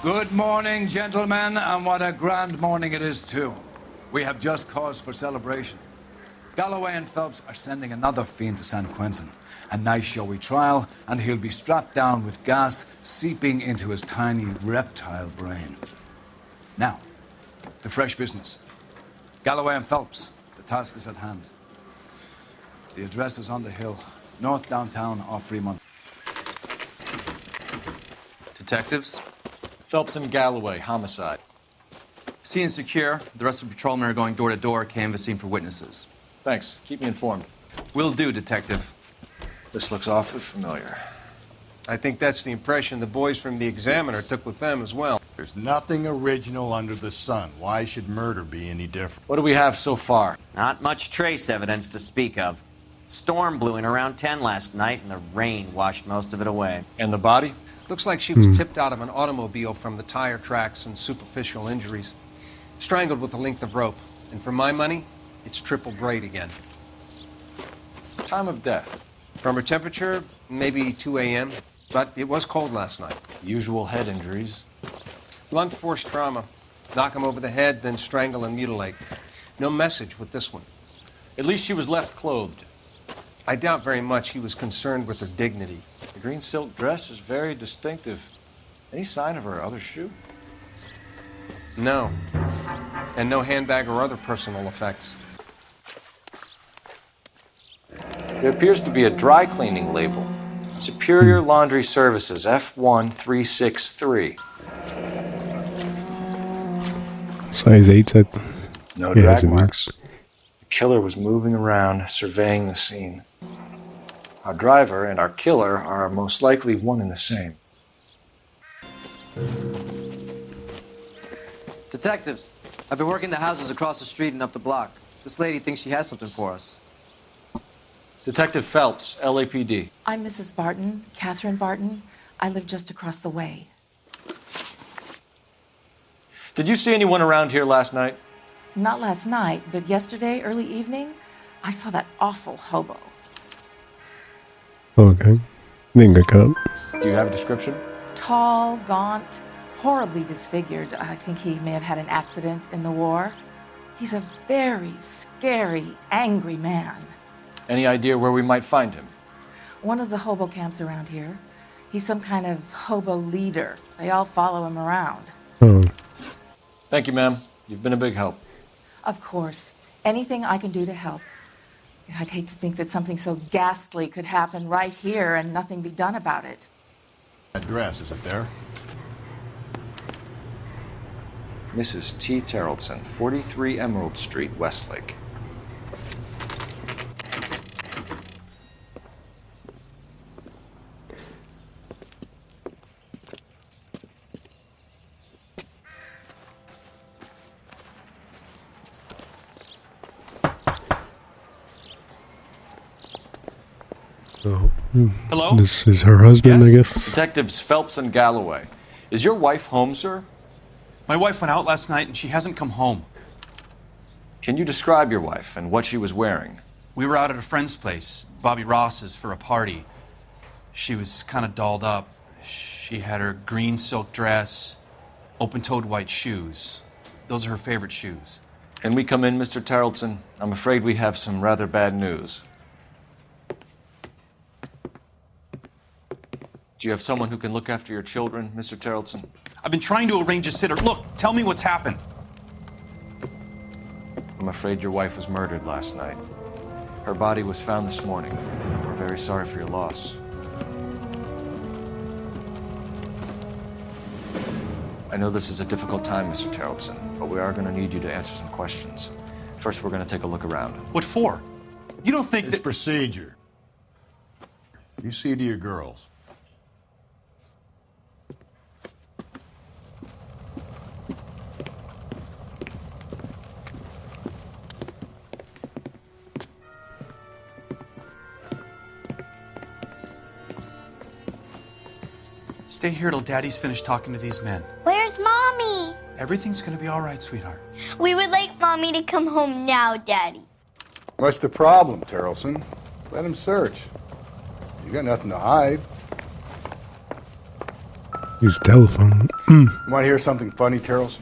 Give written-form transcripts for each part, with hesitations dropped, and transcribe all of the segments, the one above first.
Good morning, gentlemen, and what a grand morning it is, too. We have just cause for celebration. Galloway and Phelps are sending another fiend to San Quentin. A nice showy trial, and he'll be strapped down with gas seeping into his tiny reptile brain. Now, the fresh business. Galloway and Phelps, the task is at hand. The address is on the hill, north downtown off Fremont. Detectives? Phelps and Galloway, homicide. Scene is secure. The rest of the patrolmen are going door to door, canvassing for witnesses. Thanks. Keep me informed. Will do, Detective. This looks awfully familiar. I think that's the impression the boys from the Examiner took with them as well. There's nothing original under the sun. Why should murder be any different? What do we have so far? Not much trace evidence to speak of. Storm blew in around 10 last night, and the rain washed most of it away. And the body? Looks like she was tipped out of an automobile from the tire tracks and superficial injuries. Strangled with a length of rope. And for my money, it's triple braid again. Time of death? From her temperature, maybe 2 a.m., but it was cold last night. Usual head injuries. Blunt force trauma. Knock him over the head, then strangle and mutilate. No message with this one. At least she was left clothed. I doubt very much he was concerned with her dignity. The green silk dress is very distinctive. Any sign of her other shoe? No. And no handbag or other personal effects. There appears to be a dry cleaning label. Superior Laundry Services, F1363. Size 8 set. No Yeah, drag it's a marks. The killer was moving around, surveying the scene. Our driver and our killer are most likely one and the same. Detectives, I've been working the houses across the street and up the block. This lady thinks she has something for us. Detective Phelps, LAPD. I'm Mrs. Barton, Catherine Barton. I live just across the way. Did you see anyone around here last night? Not last night, but yesterday, early evening, I saw that awful hobo. Okay. Didn't get caught. Do you have a description? Tall, gaunt, horribly disfigured. I think he may have had an accident in the war. He's a very scary, angry man. Any idea where we might find him? One of the hobo camps around here. He's some kind of hobo leader. They all follow him around. Oh. Thank you, ma'am. You've been a big help. Of course. Anything I can do to help. I'd hate to think that something so ghastly could happen right here and nothing be done about it. Address, is it there? Mrs. T. Terrellson, 43 Emerald Street, Westlake. Oh. Hello? This is her husband, Yes? I guess. Detectives Phelps and Galloway. Is your wife home, sir? My wife went out last night and she hasn't come home. Can you describe your wife and what she was wearing? We were out at a friend's place, Bobby Ross's, for a party. She was kind of dolled up. She had her green silk dress, open-toed white shoes. Those are her favorite shoes. Can we come in, Mr. Terrellson? I'm afraid we have some rather bad news. Do you have someone who can look after your children, Mr. Terrellson? I've been trying to arrange a sitter. Look, tell me what's happened. I'm afraid your wife was murdered last night. Her body was found this morning. We're very sorry for your loss. I know this is a difficult time, Mr. Terrellson, but we are going to need you to answer some questions. First, we're going to take a look around. What for? You don't think It's that... procedure. You see to your girls. Stay here till Daddy's finished talking to these men. Where's Mommy? Everything's gonna be all right, sweetheart. We would like Mommy to come home now, Daddy. What's the problem, Terrellson? Let him search. You got nothing to hide. Use telephone. Want to hear something funny, Terrelson?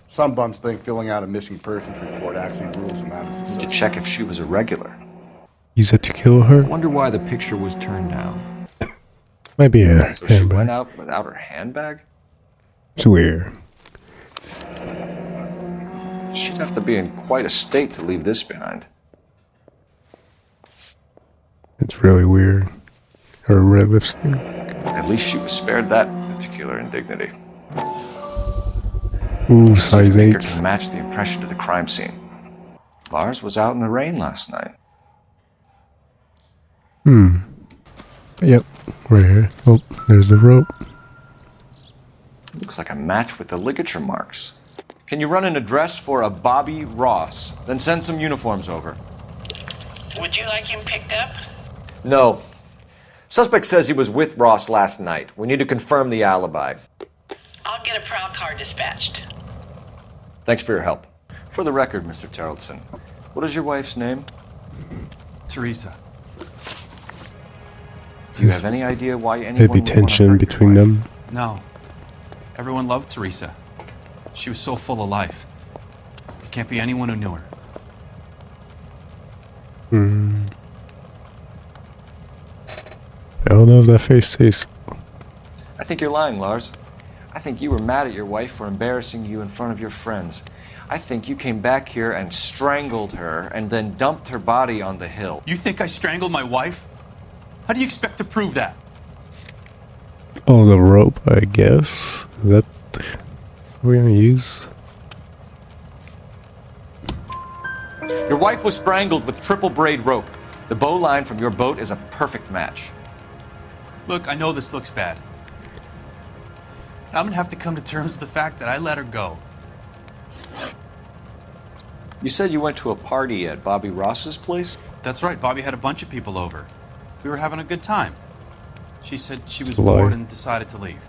Some bums think filling out a missing persons report actually rules them out as a To suspect. check if she was a regular. Use it to kill her. Wonder why the picture was turned down. Might be a So she handbag. went out without her handbag? It's weird. She'd have to be in quite a state to leave this behind. It's really weird. Her red lipstick. At least she was spared that particular indignity. Ooh, size Maker 8. can match the impression to the crime scene. Lars was out in the rain last night. Yep, right here. Oh, there's the rope. Looks like a match with the ligature marks. Can you run an address for a Bobby Ross? Then send some uniforms over. Would you like him picked up? No. Suspect says he was with Ross last night. We need to confirm the alibi. I'll get a prowl car dispatched. Thanks for your help. For the record, Mr. Terrelson, what is your wife's name? Teresa. Do you have any idea why anyone There'd be would wanna tension hurt your between wife? them. No. Everyone loved Teresa. She was so full of life. There can't be anyone who knew her. I don't know if that face tastes. I think you're lying, Lars. I think you were mad at your wife for embarrassing you in front of your friends. I think you came back here and strangled her and then dumped her body on the hill. You think I strangled my wife? How do you expect to prove that? Oh, the rope, I guess. Is that we're gonna use? Your wife was strangled with triple braid rope. The bow line from your boat is a perfect match. Look, I know this looks bad. I'm gonna have to come to terms with the fact that I let her go. You said you went to a party at Bobby Ross's place? That's right, Bobby had a bunch of people over. We were having a good time. She said she was It's a lie. bored and decided to leave.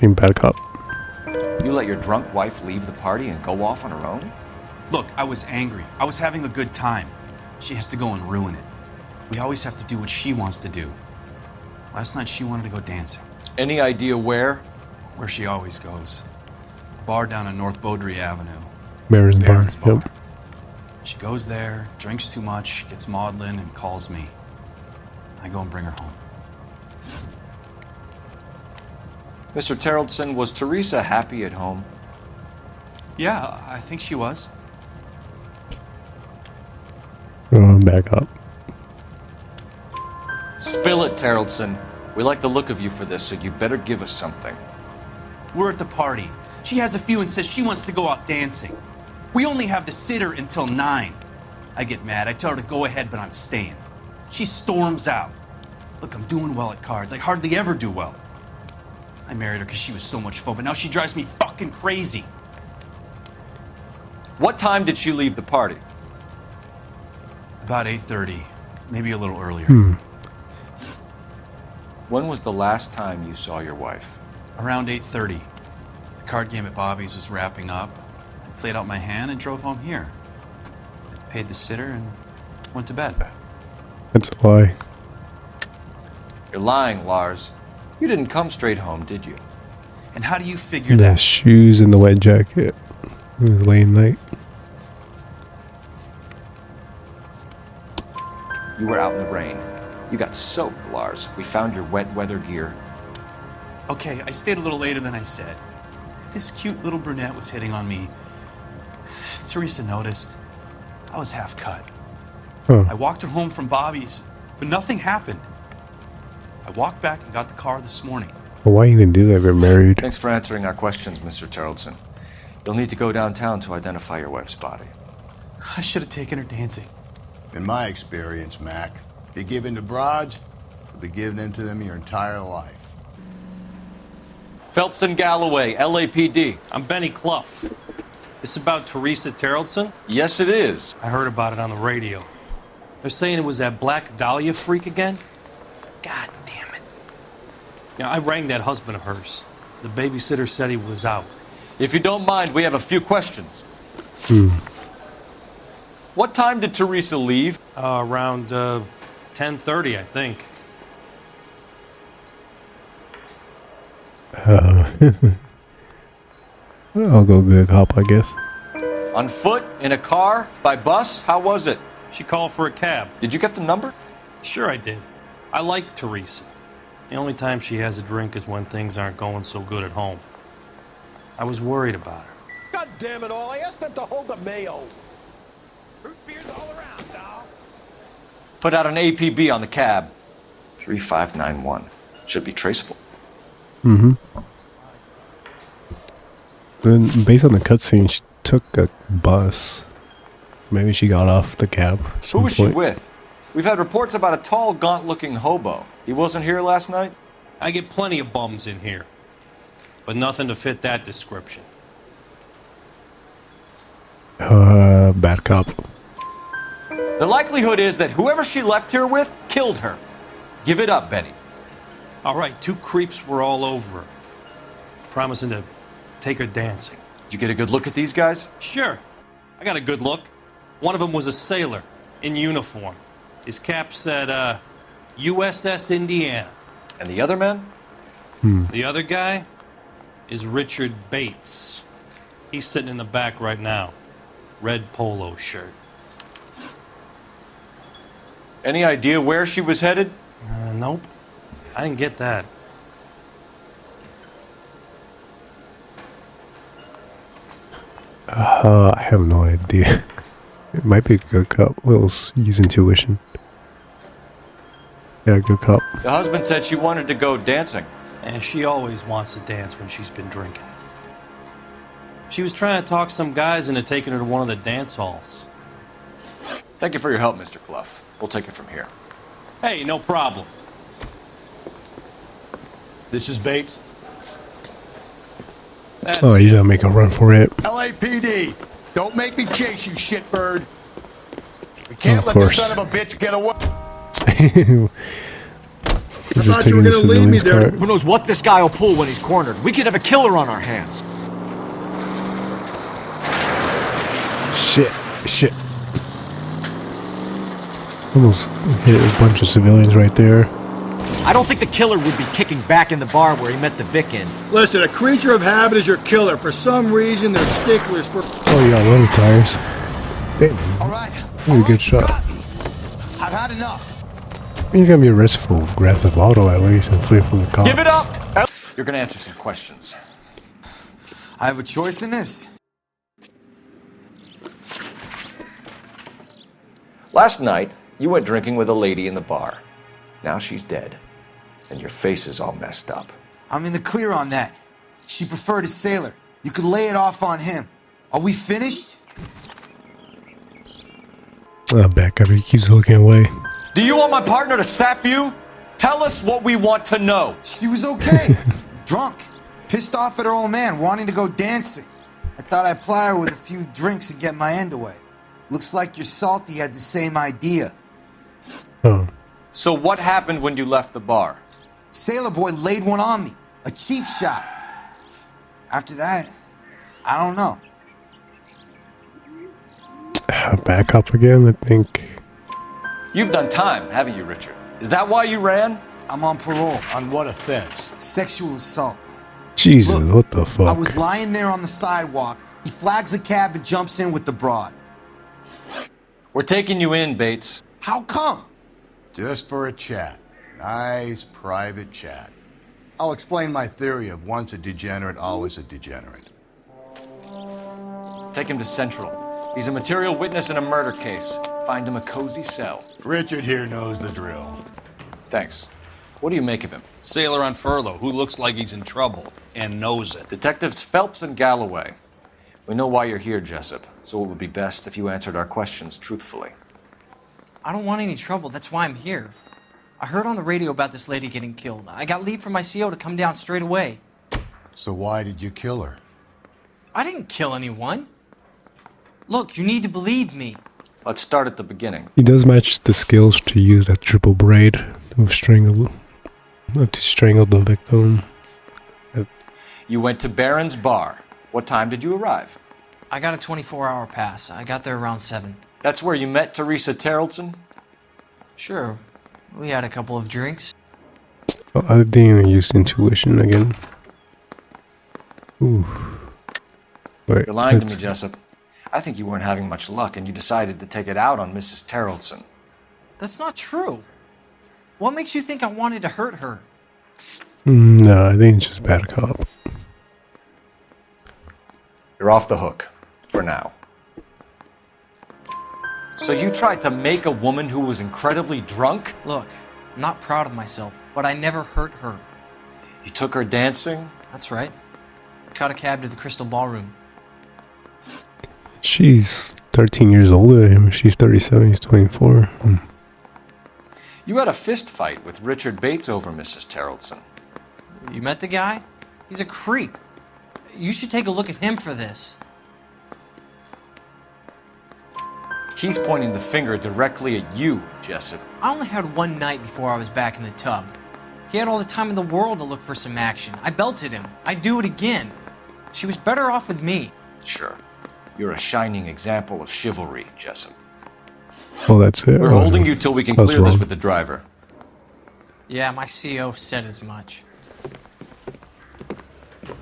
Being bad cop. You let your drunk wife leave the party and go off on her own? Look, I was angry. I was having a good time. She has to go and ruin it. We always have to do what she wants to do. Last night she wanted to go dancing. Any idea where? Where she always goes. A bar down on North Beaudry Avenue. Baron's bar. Baron's bar. Yep. She goes there, drinks too much, gets maudlin, and calls me. I go and bring her home. Mr. Terrelson, was Teresa happy at home? Yeah, I think she was. Back up. Spill it, Terrelson. We like the look of you for this, so you better give us something. We're at the party. She has a few and says she wants to go out dancing. We only have the sitter until 9. I get mad. I tell her to go ahead, but I'm staying. She storms out. Look, I'm doing well at cards. I hardly ever do well. I married her because she was so much fun, but now she drives me fucking crazy. What time did she leave the party? About 8:30, maybe a little earlier. When was the last time you saw your wife? Around 8:30. The card game at Bobby's was wrapping up. I played out my hand and drove home here. Paid the sitter and went to bed. That's a lie. You're lying, Lars. You didn't come straight home, did you? And how do you figure The that? shoes and the wet jacket. It was late night. You were out in the rain. You got soaked, Lars. We found your wet weather gear. Okay, I stayed a little later than I said. This cute little brunette was hitting on me. Teresa noticed. I was half cut. Huh. I walked her home from Bobby's, but nothing happened. I walked back and got the car this morning. Well, why even do that if you're married? Thanks for answering our questions, Mr. Terrelson. You'll need to go downtown to identify your wife's body. I should have taken her dancing. In my experience, Mac, if you give in to broads, you'll be giving in to them your entire life. Phelps and Galloway, LAPD. I'm Benny Clough. This about Teresa Terrelson? Yes, it is. I heard about it on the radio. They're saying it was that Black Dahlia freak again? God damn it. Yeah, I rang that husband of hers. The babysitter said he was out. If you don't mind, we have a few questions. What time did Teresa leave? Around 10:30, I think. I'll go good cop, I guess. On foot? In a car? By bus? How was it? She called for a cab. Did you get the number? Sure I did. I like Teresa. The only time she has a drink is when things aren't going so good at home. I was worried about her. God damn it all, I asked them to hold the mayo. Root beers all around, dog. Put out an APB on the cab. 3591. Should be traceable. Mm-hmm. Then, based on the cutscene, she took a bus. Maybe she got off the cab at some Who was she point. with? We've had reports about a tall, gaunt-looking hobo. He wasn't here last night? I get plenty of bums in here, but nothing to fit that description. Bad cop. The likelihood is that whoever she left here with killed her. Give it up, Betty. All right, 2 creeps were all over her, promising to take her dancing. You get a good look at these guys? Sure. I got a good look. One of them was a sailor in uniform. His cap said, USS Indiana. And the other man? The other guy is Richard Bates. He's sitting in the back right now. Red polo shirt. Any idea where she was headed? Nope. I didn't get that. I have no idea. It might be a good cop. We'll use intuition. Yeah, good cop. The husband said she wanted to go dancing. And she always wants to dance when she's been drinking. She was trying to talk some guys into taking her to one of the dance halls. Thank you for your help, Mr. Clough. We'll take it from here. Hey, no problem. This is Bates. Oh, he's gonna make a run for it. LAPD, don't make me chase you, shitbird. We can't Of let this course. son of a bitch get away. He's just taking the civilian's car. Who knows what this guy will pull when he's cornered? We could have a killer on our hands. Shit. Almost hit a bunch of civilians right there. I don't think the killer would be kicking back in the bar where he met the Vic in. Listen, a creature of habit is your killer. For some reason, they're sticklers for... Oh, you got rubber tires. Damn. All right. Really good shot. I've had enough. He's gonna be arrested for Grand Theft Auto at least and flee from the cops. Give it up! You're gonna answer some questions. I have a choice in this. Last night, you went drinking with a lady in the bar. Now she's dead. And your face is all messed up. I'm in the clear on that. She preferred a sailor. You could lay it off on him. Are we finished? Back up. He keeps looking away. Do you want my partner to sap you? Tell us what we want to know. She was okay. Drunk. Pissed off at her old man, wanting to go dancing. I thought I'd ply her with a few drinks and get my end away. Looks like your Salty had the same idea. Oh. So what happened when you left the bar? Sailor boy laid one on me. A cheap shot. After that, I don't know. Back up again, I think. You've done time, haven't you, Richard? Is that why you ran? I'm on parole. On what offense? Sexual assault. Jesus, Look, what the fuck? I was lying there on the sidewalk. He flags a cab and jumps in with the broad. We're taking you in, Bates. How come? Just for a chat. Nice private chat. I'll explain my theory of once a degenerate, always a degenerate. Take him to Central. He's a material witness in a murder case. Find him a cozy cell. Richard here knows the drill. Thanks. What do you make of him? Sailor on furlough who looks like he's in trouble and knows it. Detectives Phelps and Galloway. We know why you're here, Jessup, so it would be best if you answered our questions truthfully. I don't want any trouble. That's why I'm here. I heard on the radio about this lady getting killed. I got leave from my CO to come down straight away. So why did you kill her? I didn't kill anyone. Look, you need to believe me. Let's start at the beginning. He does match the skills to use that triple braid to strangle the victim. You went to Barron's Bar. What time did you arrive? I got a 24-hour pass. I got there around 7. That's where you met Teresa Terrellson? Sure. We had a couple of drinks. Oh, I didn't even use intuition again. Ooh. Wait, You're lying to me, let's- Jessup. I think you weren't having much luck and you decided to take it out on Mrs. Terrellson. That's not true. What makes you think I wanted to hurt her? No, I think it's just bad cop. You're off the hook. For now. So you tried to make a woman who was incredibly drunk? Look, I'm not proud of myself, but I never hurt her. You took her dancing? That's right. Caught a cab to the Crystal Ballroom. She's 13 years older than him. She's 37, he's 24. You had a fist fight with Richard Bates over Mrs. Terrellson. You met the guy? He's a creep. You should take a look at him for this. He's pointing the finger directly at you, Jessup. I only had one night before I was back in the tub. He had all the time in the world to look for some action. I belted him. I'd do it again. She was better off with me. Sure. You're a shining example of chivalry, Jessup. Oh, that's it? We're Oh, holding no. you till we can I was clear this wrong. with the driver. Yeah, my CO said as much.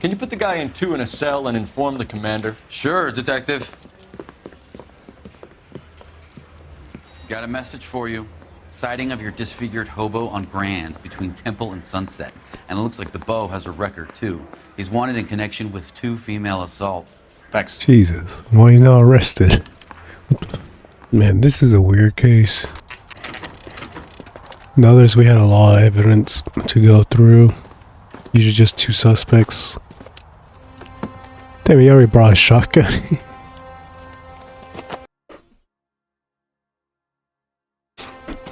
Can you put the guy in two in a cell and inform the commander? Sure, Detective. Got a message for you. Sighting of your disfigured hobo on Grand between Temple and Sunset. And it looks like the Beau has a record, too. He's wanted in connection with 2 female assaults. Thanks. Jesus, why he's not arrested? Man, this is a weird case. In others, we had a lot of evidence to go through. Usually just 2 suspects. Damn, he already brought a shotgun.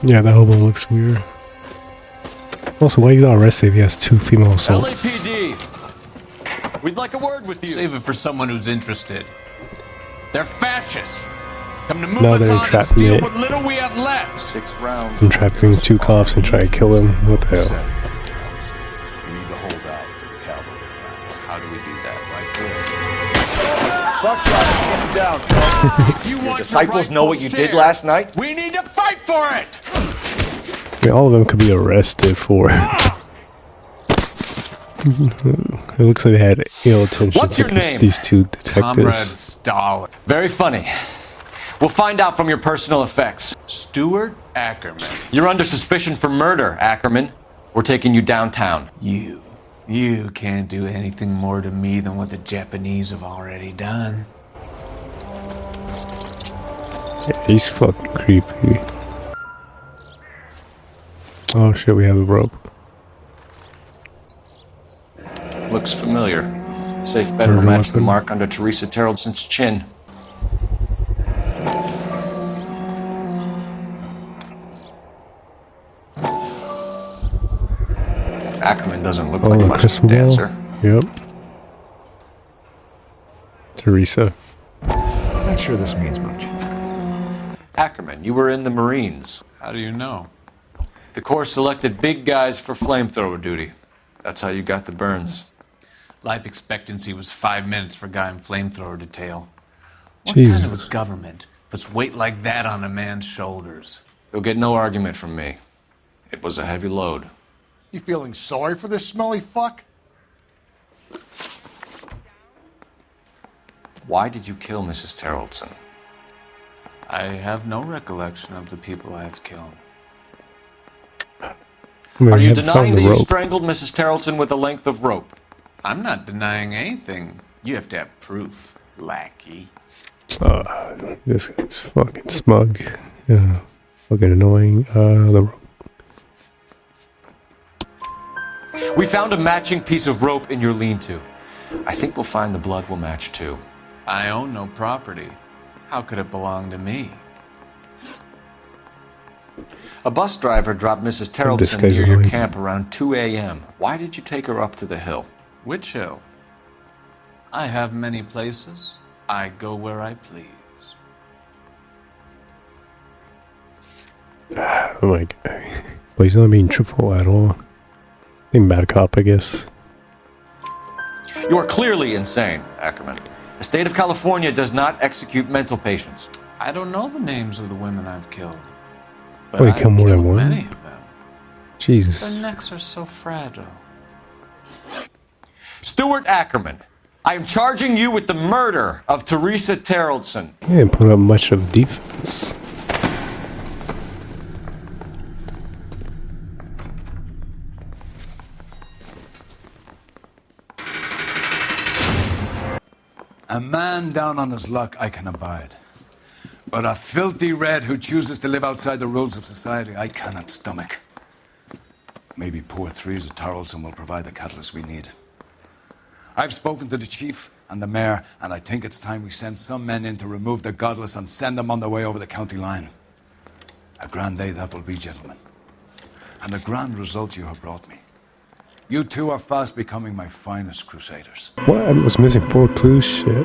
Yeah, that hobo looks weird. Also, why he's not arrested if he has 2 female assaults? LAPD! We'd like a word with you. Save it for someone who's interested. They're fascists. Come to move Now us they're on and entrapping steal it. what little we have left. 6 rounds. I'm trapping 2 cops and try to kill him. What the hell? We need to hold out to the cavalry line. How do we do that? Like this. Buckshot, get you down, Your disciples know what you did last night? We need to fight for it! I mean, all of them could be arrested for. It looks like they had ill intentions. What's your against name? These 2 detectives. Comrade Stalin. Very funny. We'll find out from your personal effects. Stuart Ackerman. You're under suspicion for murder, Ackerman. We're taking you downtown. You can't do anything more to me than what the Japanese have already done. Yeah, he's fucking creepy. Oh shit, we have a rope. Looks familiar. Safe bet will Murder match the weapon. mark under Teresa Terrellson's chin. Ackerman doesn't look like Oh, much of crystal a ball. dancer. Yep. Teresa. Not sure this means much. Ackerman, you were in the Marines. How do you know? The Corps selected big guys for flamethrower duty. That's how you got the burns. Life expectancy was 5 minutes for a guy in flamethrower detail. What Jesus. kind of a government puts weight like that on a man's shoulders? You'll get no argument from me. It was a heavy load. You feeling sorry for this smelly fuck? Why did you kill Mrs. Terrellson? I have no recollection of the people I have killed. I mean, Are we you haven't found denying the that you rope. strangled Mrs. Terrellson with a length of rope? I'm not denying anything. You have to have proof, lackey. This guy's fucking smug. Yeah. Fucking annoying. The rope. We found a matching piece of rope in your lean-to. I think we'll find the blood will match too. I own no property. How could it belong to me? A bus driver dropped Mrs. This Terrellson guy's near your annoying. camp around 2 a.m. Why did you take her up to the hill? Which hill? I have many places. I go where I please. Oh my god. Well, he's not being truthful at all. Being bad cop, I guess. You are clearly insane, Ackerman. The state of California does not execute mental patients. I don't know the names of the women I've killed. But Oh, you I've killed more than killed one? many of them. Jesus. Their necks are so fragile. Stuart Ackerman, I am charging you with the murder of Teresa Terrellson. He didn't put up much of defense. A man down on his luck I can abide. But a filthy red who chooses to live outside the rules of society, I cannot stomach. Maybe poor Teresa Terrellson will provide the catalyst we need. I've spoken to the chief and the mayor, and I think it's time we send some men in to remove the godless and send them on their way over the county line. A grand day that will be, gentlemen. And a grand result you have brought me. You two are fast becoming my finest crusaders. What? I was missing 4 clues. Shit.